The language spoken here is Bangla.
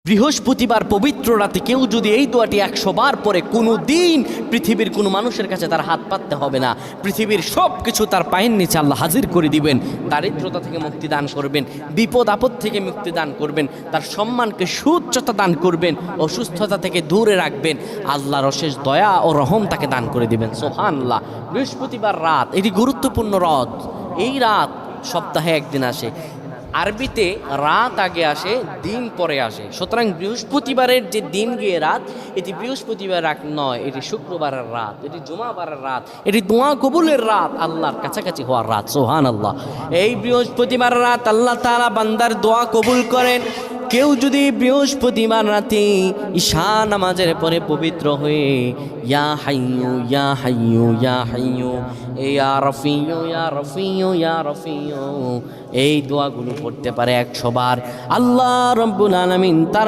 বৃহস্পতিবার পবিত্র রাতে কেউ যদি এই দোয়াটি 100 বার পরে কোনো দিন পৃথিবীর কোনো মানুষের কাছে তার হাত পাততে হবে না। পৃথিবীর সব কিছু তার পায়ের নিচে আল্লাহ হাজির করে দিবেন। দারিদ্রতা থেকে মুক্তি দান করবেন, বিপদ আপদ থেকে মুক্তি দান করবেন, তার সম্মানকে সুউচ্চতা দান করবেন, অসুস্থতা থেকে দূরে রাখবেন। আল্লাহর অশেষ দয়া ও রহম তাকে দান করে দিবেন। সুবহানাল্লাহ। বৃহস্পতিবার রাত এটি গুরুত্বপূর্ণ রাত। এই রাত সপ্তাহে একদিন আসে। আরবিতে রাত আগে আসে, দিন পরে আসে। সুতরাং বৃহস্পতিবারের যে দিন গিয়ে রাত, এটি বৃহস্পতিবার রাত নয়, এটি শুক্রবারের রাত, এটি জুমাবারের রাত, এটি দোয়া কবুলের রাত, আল্লাহর কাছাকাছি হওয়ার রাত। সুবহানাল্লাহ। এই বৃহস্পতিবার রাত আল্লাহ তাআলা বান্দার দোয়া কবুল করেন। কেউ যদি বৃহস্পতিবার রাতে ঈশা নামাজের পরে পবিত্র হয়ে ইয়া হাইয়ু ইয়া হাইয়ু ইয়া হাইয়ু ইয়া রফিয়ু ইয়া রফিয়ু ইয়া রফিয়ু এই দোয়াগুলো পড়তে পারে 100 বার, আল্লাহ রাব্বুল আলামিন তার